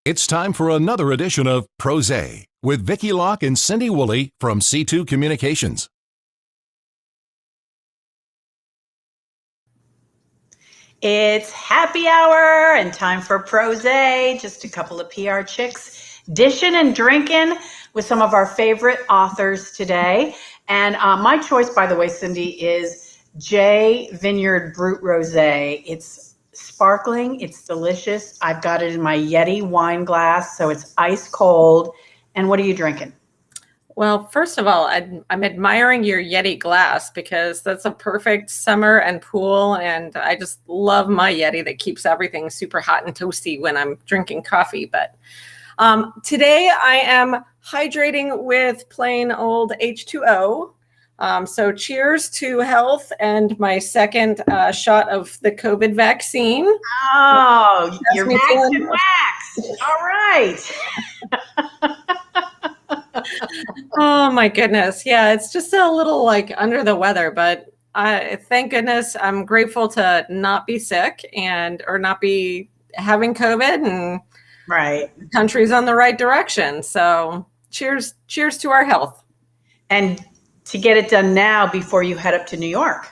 It's time for another edition of PRose with Vicki Locke and Cindy Woolley from C2 Communications. It's happy hour and time for PRose. Just a couple of PR chicks dishing and drinking with some of our favorite authors today. And my choice, by the way, Cindy, is J Vineyard Brut Rosé. It's sparkling, it's delicious. I've got it in my Yeti wine glass, so it's ice cold. And what are you drinking? Well, first of all, I'm admiring your Yeti glass because that's a perfect summer and pool. And I just love my Yeti that keeps everything super hot and toasty when I'm drinking coffee. But today I am hydrating with plain old H2O. So cheers to health and my second shot of the COVID vaccine. Oh, you're waxed and waxed. All right. Oh my goodness. Yeah, it's just a little like under the weather, but thank goodness I'm grateful to not be sick or not be having COVID, and right. The country's on the right direction. So cheers to our health. And to get it done now before you head up to New York.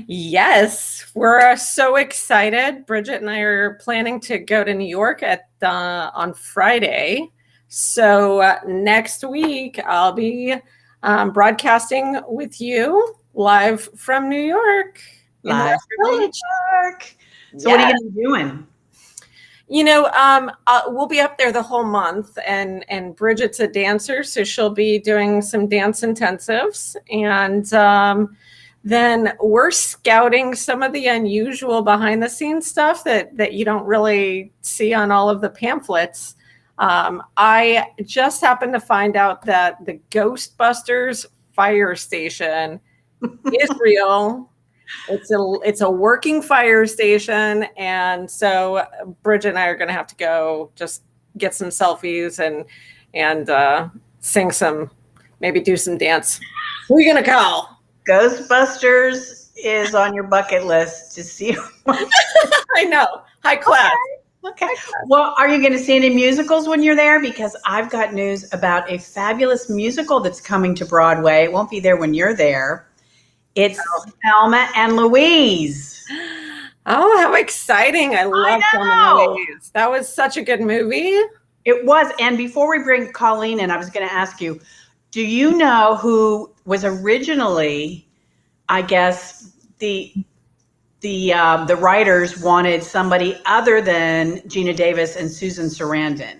Yes, we're so excited. Bridget and I are planning to go to New York on Friday. So next week I'll be broadcasting with you live from New York. Live from New York. So What are you going to be doing? You know, we'll be up there the whole month, and Bridget's a dancer, so she'll be doing some dance intensives. And then we're scouting some of the unusual behind the scenes stuff that you don't really see on all of the pamphlets. I just happened to find out that the Ghostbusters fire station is real. It's a working fire station, and so Bridget and I are going to have to go just get some selfies and sing some, maybe do some dance. Who are you going to call? Ghostbusters is on your bucket list to see. I know, high class. Okay. Well, are you going to see any musicals when you're there? Because I've got news about a fabulous musical that's coming to Broadway. It won't be there when you're there. It's Thelma and Louise. Oh, how exciting. I love Thelma and Louise. That was such a good movie. It was. And before we bring Colleen in, I was going to ask you, do you know who was originally, I guess, the writers wanted somebody other than Gina Davis and Susan Sarandon?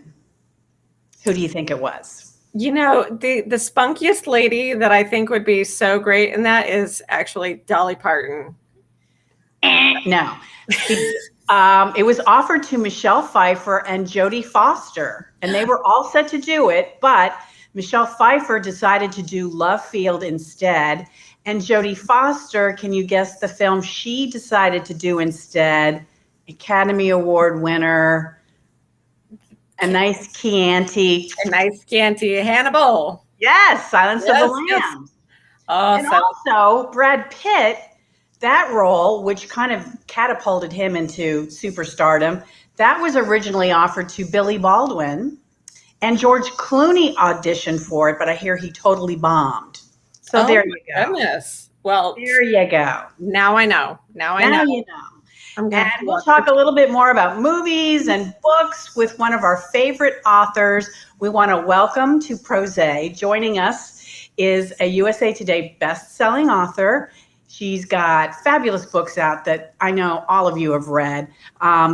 Who do you think it was? You know, the spunkiest lady that I think would be so great, and that is actually Dolly Parton. No. It was offered to Michelle Pfeiffer and Jodie Foster, and they were all set to do it, but Michelle Pfeiffer decided to do Love Field instead. And Jodie Foster, can you guess the film she decided to do instead? Academy Award winner. A nice Chianti. Hannibal. Yes, Silence of the Lambs. Yes. Oh, and also Brad Pitt, that role, which kind of catapulted him into superstardom, that was originally offered to Billy Baldwin. And George Clooney auditioned for it, but I hear he totally bombed. So there you go. Goodness. Well, there you go. Now I know. Now you know. And we'll talk a little bit more about movies and books with one of our favorite authors. We want to welcome to PRose. Joining us is a USA Today best-selling author. She's got fabulous books out that I know all of you have read.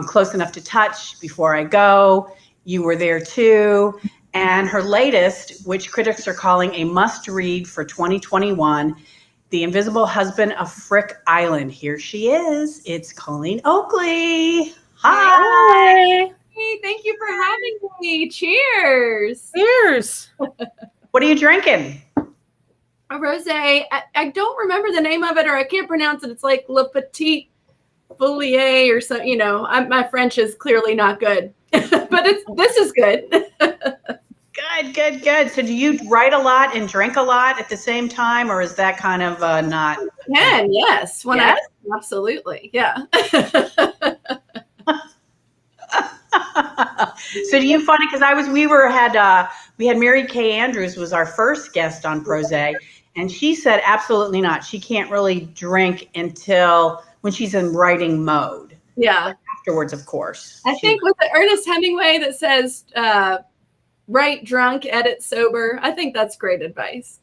Close Enough to Touch, Before I Go, You Were There Too. And her latest, which critics are calling a must-read for 2021, The Invisible Husband of Frick Island. Here she is. It's Colleen Oakley. Hi. Hey, thank you for having me. Cheers. Cheers. What are you drinking? A rosé. I don't remember the name of it, or I can't pronounce it. It's like Le Petit Foulier or something. You know, my French is clearly not good, but this is good. Good. So do you write a lot and drink a lot at the same time, or is that kind of not? Yes. Absolutely. Yeah. So do you find it, because we had Mary Kay Andrews was our first guest on Prose, and she said absolutely not. She can't really drink until when she's in writing mode. Yeah. Afterwards, of course. I think with the Ernest Hemingway that says, write drunk, edit sober. I think that's great advice.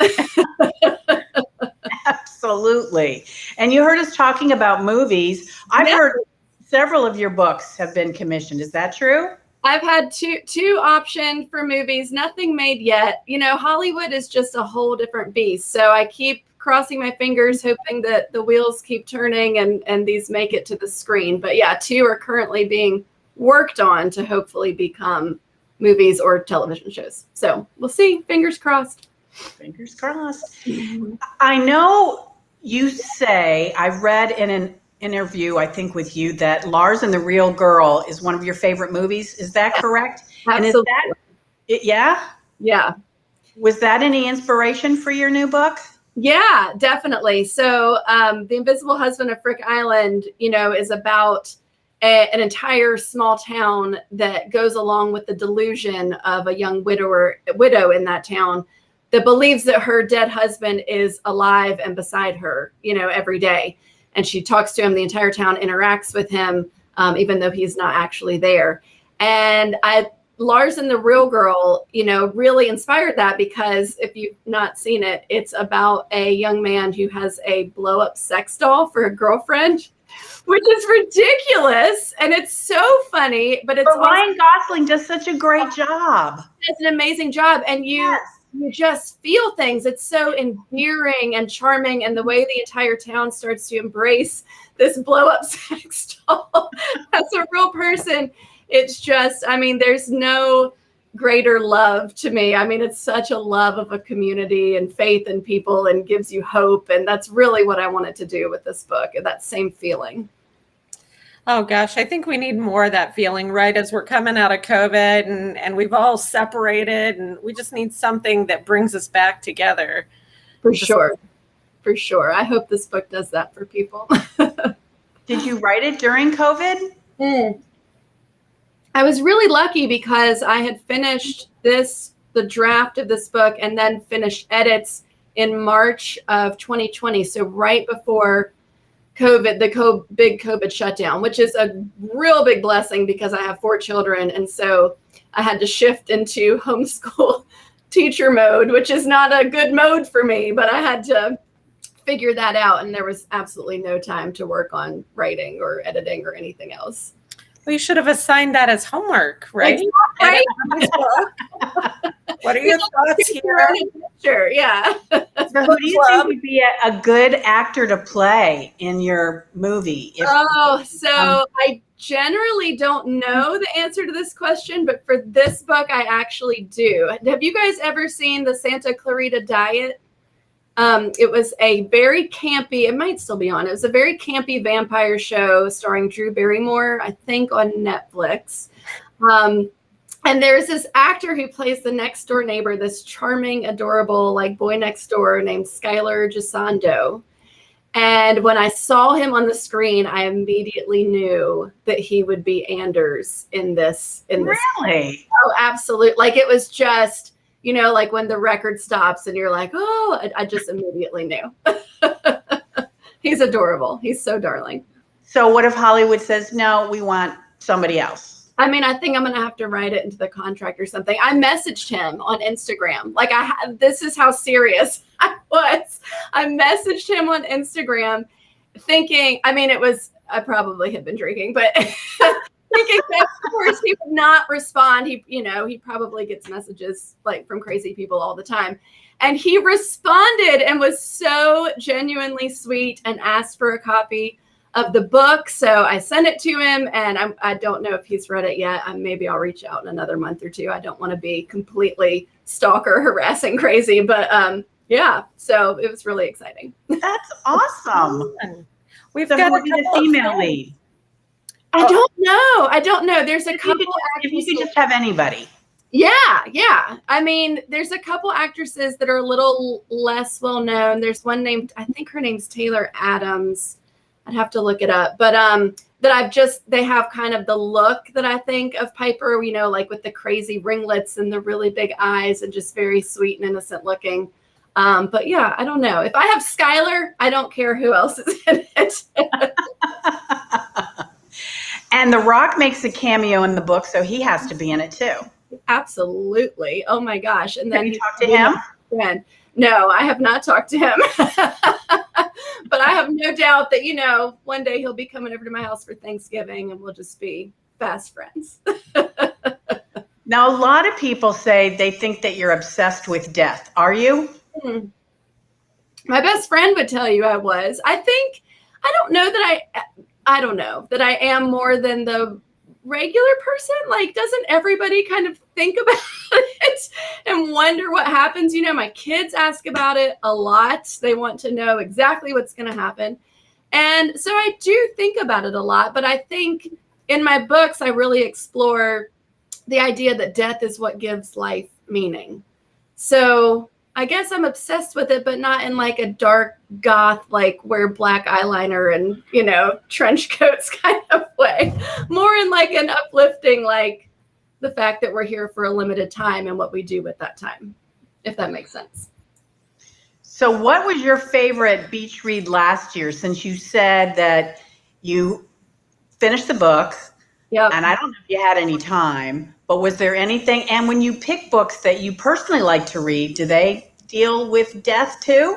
Absolutely. And you heard us talking about movies. I've heard several of your books have been commissioned. Is that true? I've had two optioned for movies, nothing made yet. You know, Hollywood is just a whole different beast. So I keep crossing my fingers, hoping that the wheels keep turning and these make it to the screen. But yeah, 2 are currently being worked on to hopefully become movies or television shows. So we'll see. Fingers crossed. Fingers crossed. I know you say, I read in an interview, I think with you, that Lars and the Real Girl is one of your favorite movies. Is that correct? Absolutely. And is that it? Yeah. Yeah. Was that any inspiration for your new book? Yeah, definitely. So The Invisible Husband of Frick Island, you know, is about an entire small town that goes along with the delusion of a young widow in that town that believes that her dead husband is alive and beside her, you know, every day. And she talks to him. The entire town interacts with him, even though he's not actually there. And Lars and the Real Girl, you know, really inspired that, because if you've not seen it, it's about a young man who has a blow-up sex doll for a girlfriend, which is ridiculous. And it's so funny, but Ryan Gosling does such a great job. Does an amazing job. And you just feel things. It's so endearing and charming. And the way the entire town starts to embrace this blow-up sex doll as a real person. It's just, I mean, there's no greater love to me. I mean, it's such a love of a community and faith in people and gives you hope. And that's really what I wanted to do with this book, that same feeling. Oh gosh, I think we need more of that feeling, right? As we're coming out of COVID and we've all separated, and we just need something that brings us back together. For sure. For sure. I hope this book does that for people. Did you write it during COVID? I was really lucky because I had finished the draft of this book, and then finished edits in March of 2020. So right before COVID, the big COVID shutdown, which is a real big blessing because I have 4 children. And so I had to shift into homeschool teacher mode, which is not a good mode for me, but I had to figure that out. And there was absolutely no time to work on writing or editing or anything else. Well, you should have assigned that as homework, right? Right? What are your thoughts here? Sure, yeah. So who do you think would be a good actor to play in your movie? I generally don't know the answer to this question, but for this book, I actually do. Have you guys ever seen the Santa Clarita Diet? It was a very campy, it might still be on, it was a very campy vampire show starring Drew Barrymore, I think on Netflix. And there's this actor who plays the next door neighbor, this charming, adorable, like boy next door named Skylar Gisondo. And when I saw him on the screen, I immediately knew that he would be Anders in this. Really? Oh, absolutely. Like it was just, you know, like when the record stops and you're like, oh, I just immediately knew. He's adorable. He's so darling. So what if Hollywood says, no, we want somebody else? I mean, I think I'm going to have to write it into the contract or something. I messaged him on Instagram. Like this is how serious I was. I messaged him on Instagram thinking, I mean, I probably had been drinking, but thinking that of course he would not respond. He probably gets messages like from crazy people all the time. And he responded and was so genuinely sweet and asked for a copy of the book. So I sent it to him, and I don't know if he's read it yet. Maybe I'll reach out in another month or 2. I don't want to be completely stalker harassing crazy, but yeah, so it was really exciting. That's awesome. We've got a female lead. I don't know. There's a couple. If you could just have anybody. Yeah. I mean, there's a couple actresses that are a little less well known. There's one named, I think her name's Taylor Adams. I'd have to look it up. But they have kind of the look that I think of Piper, you know, like with the crazy ringlets and the really big eyes and just very sweet and innocent looking. But yeah, I don't know. If I have Skylar, I don't care who else is in it. And The Rock makes a cameo in the book, so he has to be in it too. Absolutely. Oh my gosh. And then Have you talked to him? Friend. No, I have not talked to him. But I have no doubt that, you know, one day he'll be coming over to my house for Thanksgiving and we'll just be fast friends. Now, a lot of people say they think that you're obsessed with death. Are you? My best friend would tell you I was. I don't know that I am more than the regular person. Like, doesn't everybody kind of think about it and wonder what happens? You know, my kids ask about it a lot. They want to know exactly what's going to happen. And so I do think about it a lot, but I think in my books, I really explore the idea that death is what gives life meaning. So I guess I'm obsessed with it, but not in like a dark goth, like wear black eyeliner and, you know, trench coats kind of way. More in like an uplifting, like the fact that we're here for a limited time and what we do with that time, if that makes sense. So what was your favorite beach read last year, since you said that you finished the book? Yeah. And I don't know if you had any time, but was there anything, and when you pick books that you personally like to read, do they deal with death too?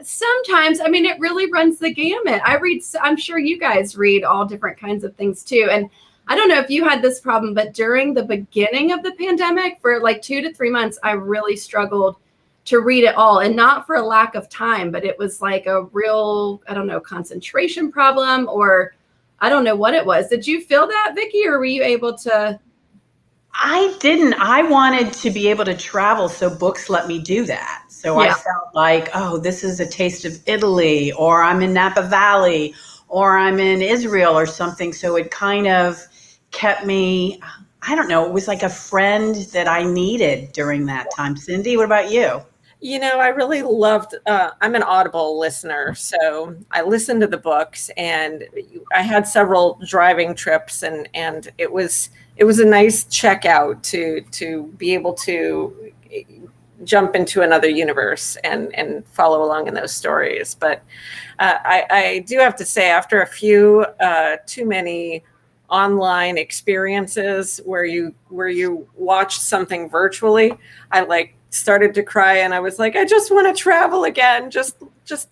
Sometimes. I mean, it really runs the gamut. I'm sure you guys read all different kinds of things too. And I don't know if you had this problem, but during the beginning of the pandemic, for like 2 to 3 months, I really struggled to read it all, and not for a lack of time, but it was like a real, I don't know, concentration problem, or I don't know what it was. Did you feel that, Vicki, or were you able to? I didn't. I wanted to be able to travel, so books let me do that. So Yeah. I felt like, oh, this is a taste of Italy, or I'm in Napa Valley, or I'm in Israel or something. So it kind of kept me, I don't know, it was like a friend that I needed during that time. Cindy, what about you? You know, I really loved, I'm an Audible listener, so I listened to the books, and I had several driving trips, and it was a nice checkout to be able to jump into another universe and follow along in those stories. But I do have to say, after a few too many online experiences where you watch something virtually, I started to cry, and I was like, I just want to travel again. Just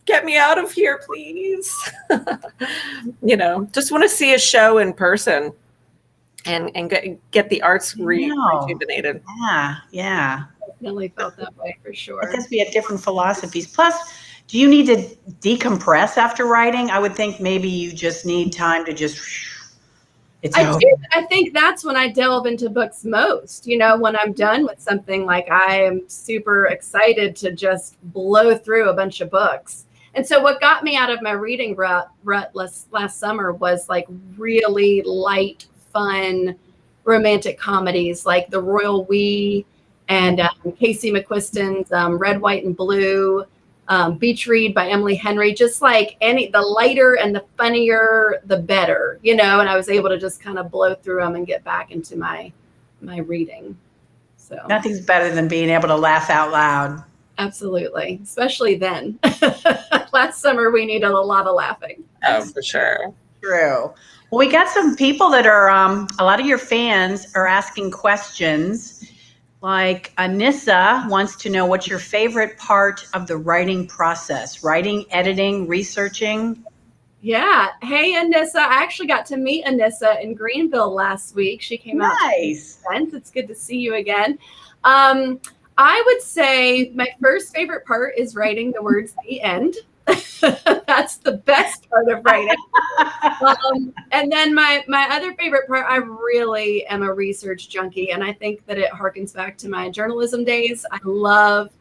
get me out of here, please. You know, just want to see a show in person and get the arts rejuvenated. Yeah. Definitely felt that way for sure. I guess we have different philosophies. Plus, do you need to decompress after writing? I would think maybe you just need time to just. I think that's when I delve into books most. You know, when I'm done with something, like I am super excited to just blow through a bunch of books. And so what got me out of my reading rut last summer was like really light, fun, romantic comedies like The Royal We and Casey McQuiston's Red, White, and Blue. Beach Read by Emily Henry, just like the lighter and the funnier, the better, you know, and I was able to just kind of blow through them and get back into my reading. So nothing's better than being able to laugh out loud. Absolutely. Especially then. Last summer, we needed a lot of laughing. Oh, for sure. True. Well, we got some people that are, a lot of your fans are asking questions. Like Anissa wants to know, what's your favorite part of the writing process? Writing, editing, researching? Yeah. Hey, Anissa. I actually got to meet Anissa in Greenville last week. She came out. Nice. It's good to see you again. I would say my first favorite part is writing the words "the end." That's the best part of writing. And then my other favorite part, I really am a research junkie, and I think that it harkens back to my journalism days. I love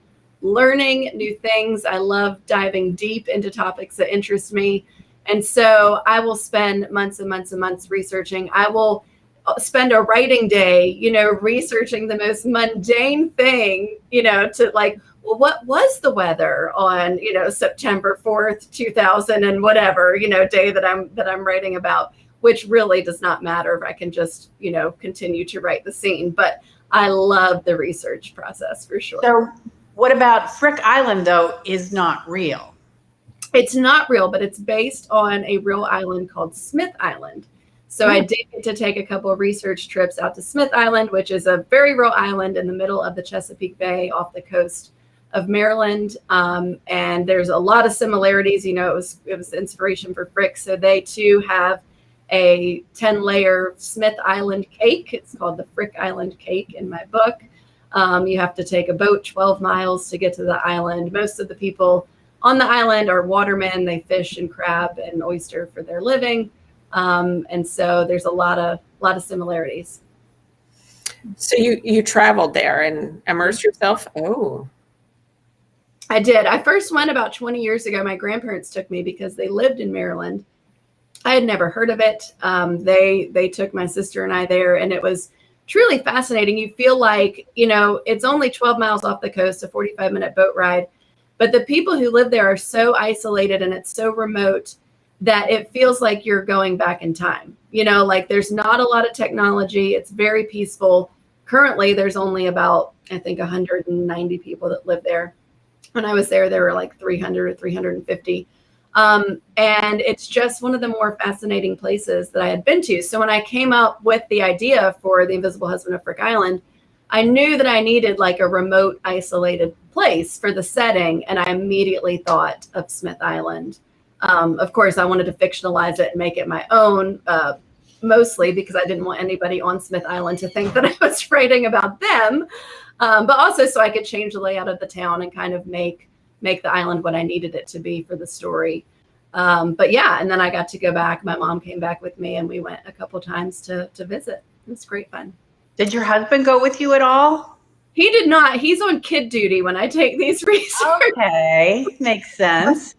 learning new things. I love diving deep into topics that interest me. And so I will spend months and months and months researching. I will spend a writing day, you know, researching the most mundane thing, you know, to like, well, what was the weather on, you know, September 4th, 2000 and whatever, you know, day that I'm writing about? which really does not matter if I can just, continue to write the scene. But I love the research process for sure. So what about Frick Island, though, is not real? It's not real, but it's based on a real island called Smith Island. So I did get to take a couple of research trips out to Smith Island, which is a very real island in the middle of the Chesapeake Bay off the coast of Maryland. And there's a lot of similarities. It was inspiration for Frick. So they too have a 10-layer Smith Island cake. It's called the Frick Island cake in my book. You have to take a boat 12 miles to get to the island. Most of the people on the island are watermen. They fish and crab and oyster for their living. And so there's a lot of similarities. So you traveled there and immersed yourself? Oh. I did. I first went about 20 years ago. My grandparents took me because they lived in Maryland. I had never heard of it. They took my sister and I there, and it was truly fascinating. You feel like, it's only 12 miles off the coast, a 45-minute boat ride, but the people who live there are so isolated and it's so remote that it feels like you're going back in time. Like there's not a lot of technology. It's very peaceful. Currently, there's only about, I think, 190 people that live there. When I was there were like 300 or 350. And it's just one of the more fascinating places that I had been to. So when I came up with the idea for The Invisible Husband of Frick Island, I knew that I needed like a remote, isolated place for the setting. And I immediately thought of Smith Island. Of course, I wanted to fictionalize it and make it my own, mostly because I didn't want anybody on Smith Island to think that I was writing about them. But also so I could change the layout of the town and kind of make the island what I needed it to be for the story. But yeah, and then I got to go back. My mom came back with me and we went a couple times to visit. It was great fun. Did your husband go with you at all? He did not. He's on kid duty when I take these research. Okay, makes sense.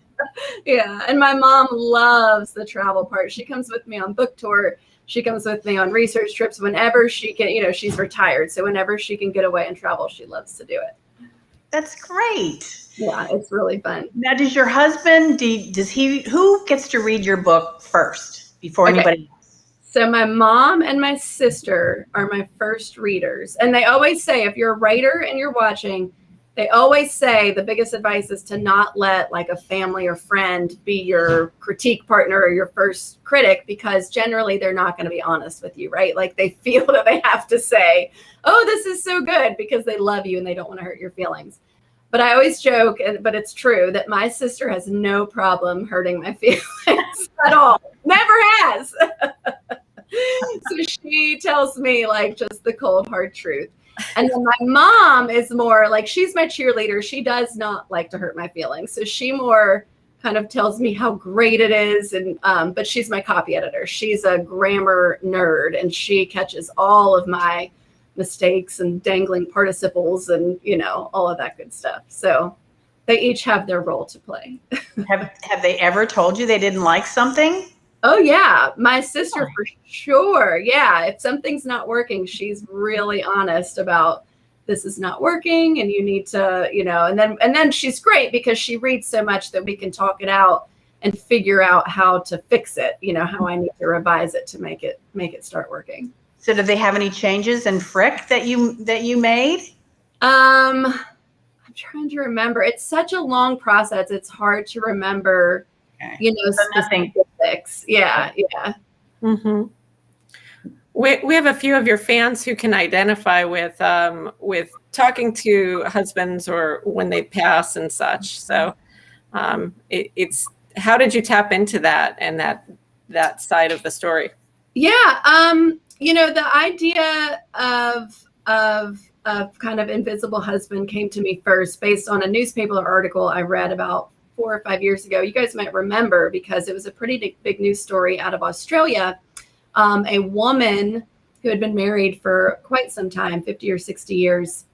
Yeah, and my mom loves the travel part. She comes with me on book tour. She comes with me on research trips whenever she can. She's retired, so whenever she can get away and travel, she loves to do it. That's great. Yeah, it's really fun. Now, does your husband, who gets to read your book first before anybody else? So my mom and my sister are my first readers. And they always say, if you're a writer and you're watching, they always say the biggest advice is to not let like a family or friend be your critique partner or your first critic, because generally they're not going to be honest with you, right? Like they feel that they have to say, oh, this is so good, because they love you and they don't want to hurt your feelings. But I always joke, but it's true, that my sister has no problem hurting my feelings at all. Never has. So she tells me like just the cold hard truth. And then my mom is more like, she's my cheerleader. She does not like to hurt my feelings. So she more kind of tells me how great it is. And but she's my copy editor. She's a grammar nerd, and she catches all of my mistakes and dangling participles and, all of that good stuff. So they each have their role to play. Have they ever told you they didn't like something? Oh, yeah. My sister, for sure. Yeah. If something's not working, she's really honest about this is not working and you need to, and then she's great because she reads so much that we can talk it out and figure out how to fix it, how I need to revise it to make it start working. So did they have any changes in Frick that you made? I'm trying to remember. It's such a long process. It's hard to remember, specifics. Yeah. Yeah. Mm-hmm. We have a few of your fans who can identify with talking to husbands or when they pass and such. So it's how did you tap into that and that side of the story? Yeah. The idea of kind of Invisible Husband came to me first based on a newspaper article I read about 4 or 5 years ago. You guys might remember because it was a pretty big news story out of Australia. A woman who had been married for quite some time, 50 or 60 years,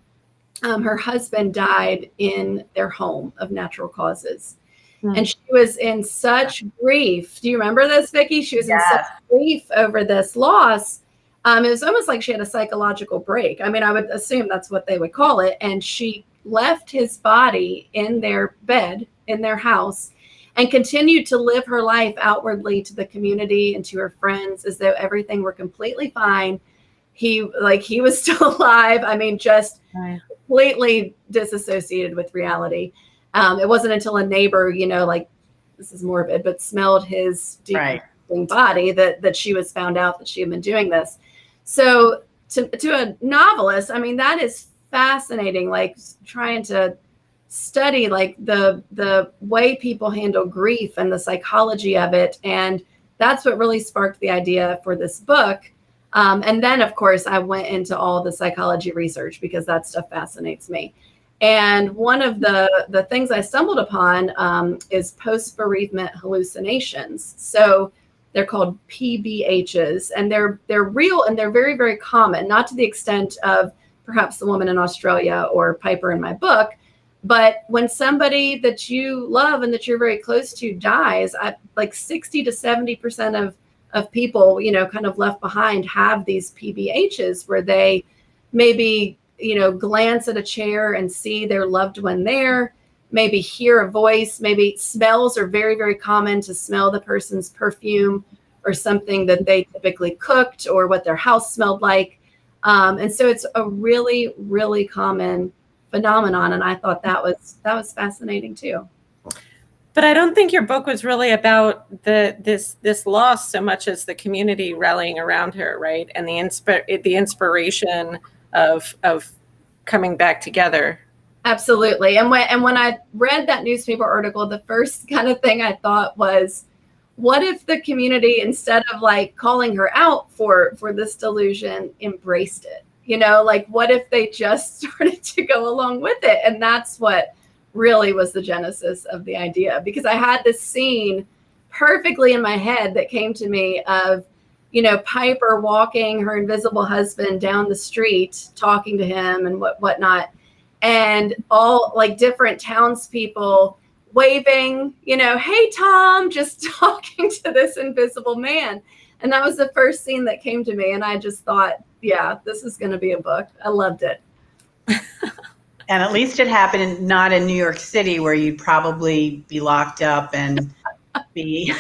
her husband died in their home of natural causes. Mm. And she was in such grief. Do you remember this, Vicki? She was in such grief over this loss. It was almost like she had a psychological break. I mean, I would assume that's what they would call it. And she left his body in their bed, in their house, and continued to live her life outwardly to the community and to her friends as though everything were completely fine. He was still alive. I mean, just completely disassociated with reality. It wasn't until a neighbor, like, this is morbid, but smelled his decomposing body that she was found out that she had been doing this. So to a novelist, I mean, that is fascinating, like trying to study like the way people handle grief and the psychology of it. And that's what really sparked the idea for this book. And then, of course, I went into all the psychology research because that stuff fascinates me. And one of the things I stumbled upon is post-bereavement hallucinations. So they're called PBHs, and they're real and they're very, very common, not to the extent of perhaps the woman in Australia or Piper in my book. But when somebody that you love and that you're very close to dies, like 60 to 70% of people, kind of left behind have these PBHs where they maybe, glance at a chair and see their loved one there, maybe hear a voice, maybe smells are very, very common, to smell the person's perfume or something that they typically cooked or what their house smelled like. And so it's a really, really common phenomenon. And I thought that was fascinating too. But I don't think your book was really about this loss so much as the community rallying around her, right? And the inspiration of coming back together. Absolutely. And when I read that newspaper article, the first kind of thing I thought was, what if the community, instead of like calling her out for this delusion, embraced it? Like what if they just started to go along with it? And that's what really was the genesis of the idea, because I had this scene perfectly in my head that came to me of, Piper walking her invisible husband down the street, talking to him and whatnot, and all like different townspeople waving, hey, Tom, just talking to this invisible man. And that was the first scene that came to me. And I just thought, yeah, this is going to be a book. I loved it. And at least it happened not in New York City, where you'd probably be locked up and be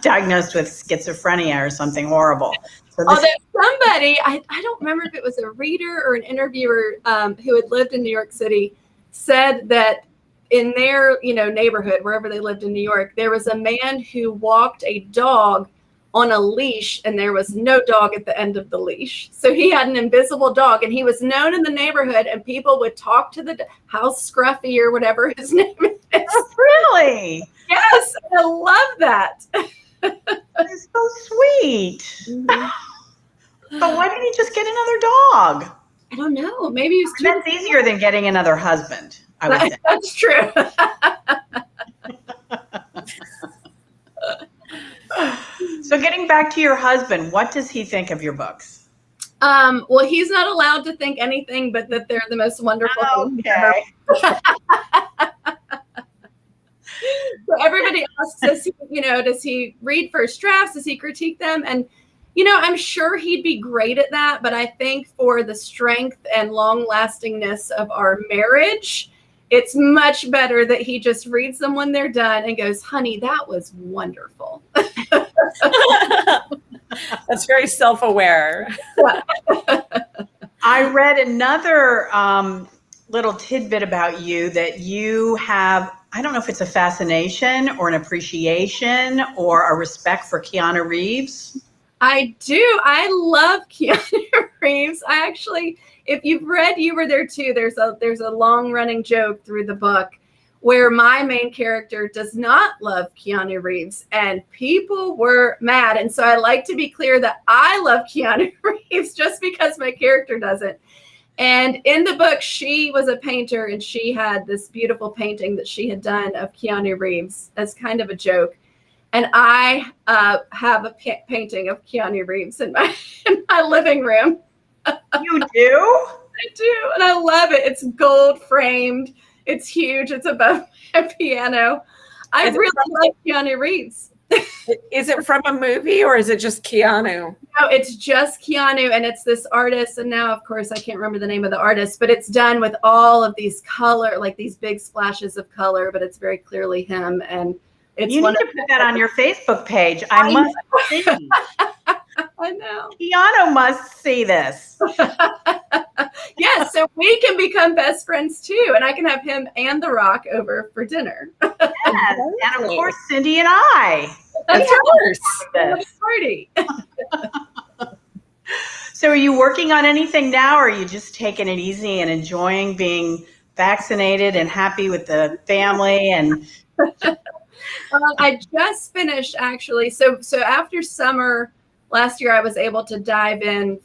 diagnosed with schizophrenia or something horrible. So although somebody, I don't remember if it was a reader or an interviewer who had lived in New York City, said that in their neighborhood, wherever they lived in New York, there was a man who walked a dog on a leash, and there was no dog at the end of the leash. So he had an invisible dog, and he was known in the neighborhood, and people would talk to the house Scruffy or whatever his name is. Oh, really? Yes, I love that. It's so sweet. Mm-hmm. But why didn't he just get another dog? I don't know. Maybe he was too. That's easier than getting another husband, I would say. That's true. So getting back to your husband, what does he think of your books? Well, he's not allowed to think anything but that they're the most wonderful things ever. So everybody asks, does he read first drafts? Does he critique them? And, I'm sure he'd be great at that. But I think for the strength and long lastingness of our marriage, it's much better that he just reads them when they're done and goes, honey, that was wonderful. That's very self-aware. I read another little tidbit about you, that you have, I don't know if it's a fascination or an appreciation or a respect for Keanu Reeves. I do. I love Keanu Reeves. I actually, if you've read You Were There Too, there's a long running joke through the book where my main character does not love Keanu Reeves, and people were mad. And so I like to be clear that I love Keanu Reeves just because my character doesn't. And in the book, she was a painter, and she had this beautiful painting that she had done of Keanu Reeves as kind of a joke. And I have a painting of Keanu Reeves in my living room. You do? I do. And I love it. It's gold framed. It's huge. It's above my piano. I really like Keanu Reeves. Is it from a movie or is it just Keanu? No, it's just Keanu, and it's this artist. And now, of course, I can't remember the name of the artist, but it's done with all of these color, like these big splashes of color, but it's very clearly him. And You need to put that on your Facebook page. I must see. I know. Keanu must see this. Yes, so we can become best friends too, and I can have him and The Rock over for dinner. Yes, and of course, Cindy and I. Of course. Party. So are you working on anything now, or are you just taking it easy and enjoying being vaccinated and happy with the family? And I just finished actually. So after summer last year, I was able to dive in,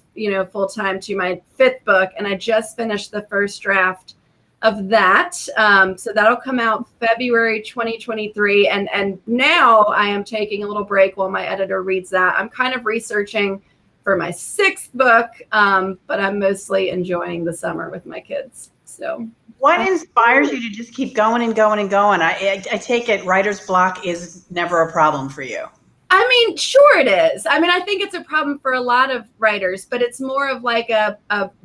full time to my 5th book, and I just finished the first draft of that. So that'll come out February 2023. And now I am taking a little break while my editor reads that. I'm kind of researching for my 6th book, but I'm mostly enjoying the summer with my kids. So what inspires you to just keep going and going and going? I take it writer's block is never a problem for you. I mean, sure it is. I mean, I think it's a problem for a lot of writers, but it's more of like a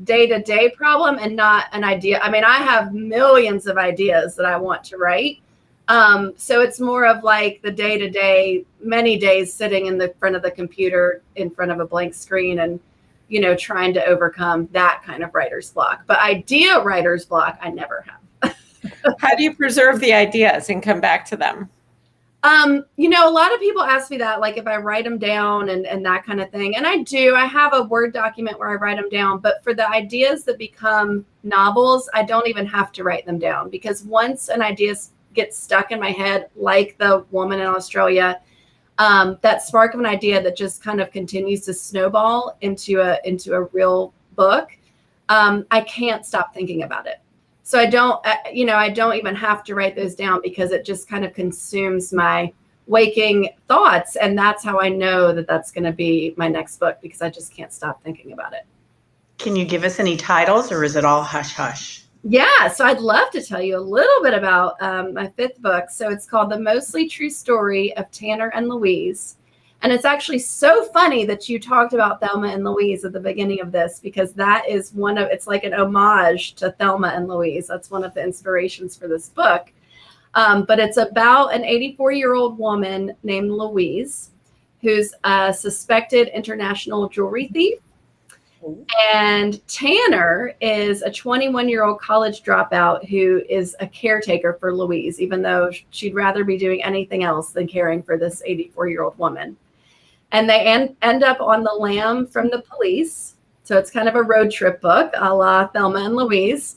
day-to-day problem and not an idea. I mean, I have millions of ideas that I want to write. So it's more of like the day-to-day, many days sitting in the front of the computer in front of a blank screen and, trying to overcome that kind of writer's block. But idea writer's block, I never have. How do you preserve the ideas and come back to them? A lot of people ask me that, like if I write them down and that kind of thing. And I do. I have a Word document where I write them down. But for the ideas that become novels, I don't even have to write them down, because once an idea gets stuck in my head, like the woman in Australia, that spark of an idea that just kind of continues to snowball into a real book, I can't stop thinking about it. So I don't even have to write those down, because it just kind of consumes my waking thoughts. And that's how I know that that's going to be my next book, because I just can't stop thinking about it. Can you give us any titles, or is it all hush hush? Yeah, so I'd love to tell you a little bit about my 5th book. So it's called The Mostly True Story of Tanner and Louise. And it's actually so funny that you talked about Thelma and Louise at the beginning of this, because that is it's like an homage to Thelma and Louise. That's one of the inspirations for this book. But it's about an 84-year-old woman named Louise, who's a suspected international jewelry thief. And Tanner is a 21-year-old college dropout who is a caretaker for Louise, even though she'd rather be doing anything else than caring for this 84-year-old woman. And they end up on the lam from the police. So it's kind of a road trip book, a la Thelma and Louise.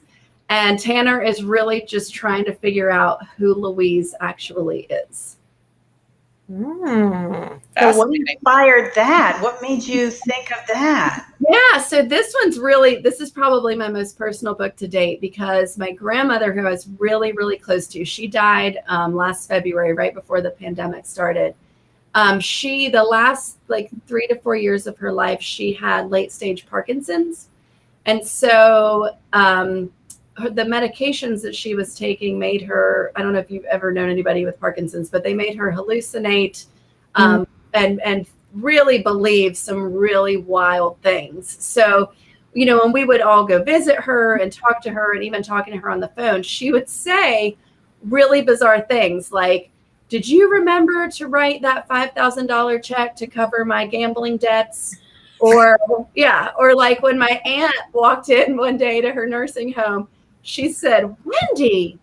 And Tanner is really just trying to figure out who Louise actually is. So what inspired that? What made you think of that? Yeah, so this is probably my most personal book to date, because my grandmother, who I was really, really close to, she died last February, right before the pandemic started. The last 3 to 4 years of her life, she had late stage Parkinson's. And so the medications that she was taking made her, I don't know if you've ever known anybody with Parkinson's, but they made her hallucinate and really believe some really wild things. So, when we would all go visit her and talk to her, and even talking to her on the phone, she would say really bizarre things like, "Did you remember to write that $5,000 check to cover my gambling debts?" Or like when my aunt walked in one day to her nursing home, she said, "Wendy,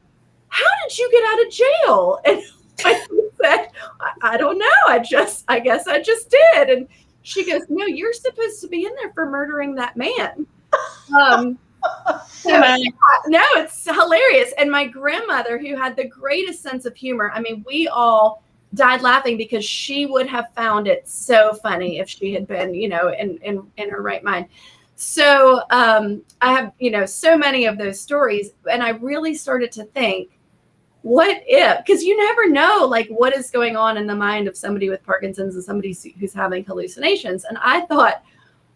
how did you get out of jail?" And I said, I don't know. I guess I just did. And she goes, "No, you're supposed to be in there for murdering that man." No, it's hilarious. And my grandmother, who had the greatest sense of humor, I mean, we all died laughing, because she would have found it so funny if she had been, in her right mind. So I have, so many of those stories. And I really started to think, what if, because you never know, what is going on in the mind of somebody with Parkinson's and somebody who's having hallucinations. And I thought,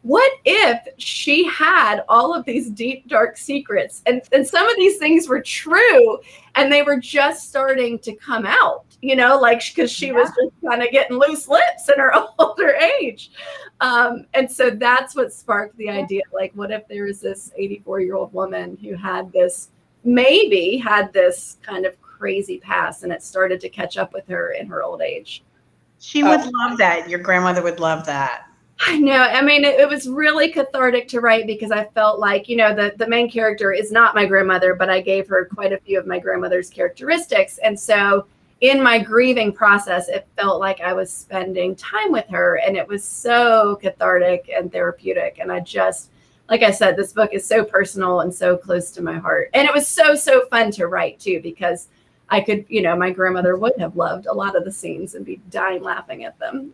what if she had all of these deep, dark secrets, and some of these things were true, and they were just starting to come out, because she was just kind of getting loose lips in her older age. And so that's what sparked the idea. What if there was this 84-year-old woman who had this kind of crazy past, and it started to catch up with her in her old age. She would love that. Your grandmother would love that. I know. I mean, it was really cathartic to write because I felt like, the main character is not my grandmother, but I gave her quite a few of my grandmother's characteristics. And so in my grieving process, it felt like I was spending time with her, and it was so cathartic and therapeutic. And I just, like I said, this book is so personal and so close to my heart. And it was so, so fun to write too, because I could, my grandmother would have loved a lot of the scenes and be dying laughing at them.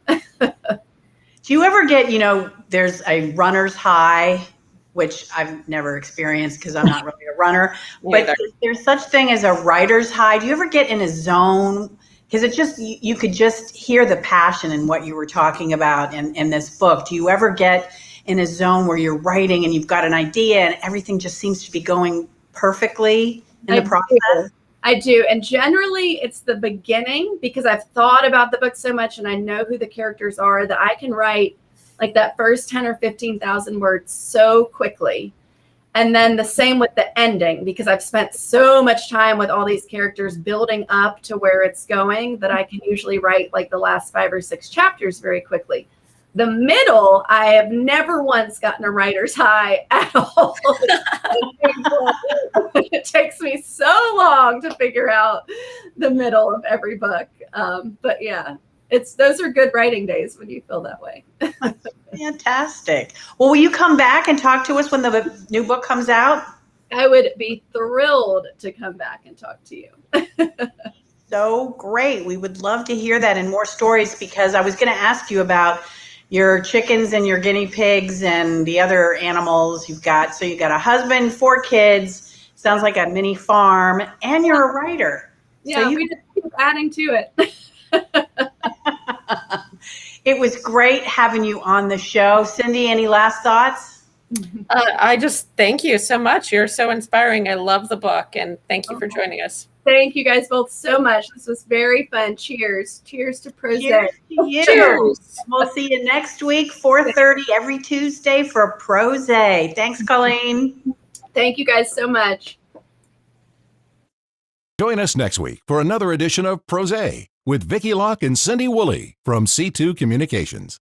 Do you ever get, there's a runner's high, which I've never experienced because I'm not really a runner, but there's such thing as a writer's high. Do you ever get in a zone? Because it just, you could just hear the passion in what you were talking about in this book. Do you ever get in a zone where you're writing and you've got an idea and everything just seems to be going perfectly in the process? I do. And generally it's the beginning, because I've thought about the book so much and I know who the characters are, that I can write like that first 10 or 15,000 words so quickly. And then the same with the ending, because I've spent so much time with all these characters building up to where it's going, that I can usually write like the last 5 or 6 chapters very quickly. The middle, I have never once gotten a writer's high at all. It takes me so long to figure out the middle of every book. But yeah, those are good writing days when you feel that way. Fantastic. Well, will you come back and talk to us when the new book comes out? I would be thrilled to come back and talk to you. So great. We would love to hear that and more stories, because I was going to ask you about your chickens and your guinea pigs and the other animals you've got. So you've got a husband, 4 kids, sounds like a mini farm, and you're a writer. Yeah, so we just keep adding to it. It was great having you on the show. Cindy, any last thoughts? I just thank you so much. You're so inspiring. I love the book, and thank you for joining us. Thank you guys both so much. This was very fun. Cheers. Cheers to Prose. Cheers to you. Cheers. We'll see you next week, 4:30 every Tuesday for Prose. Thanks, Colleen. Thank you guys so much. Join us next week for another edition of Prose with Vicki Locke and Cindy Woolley from C2 Communications.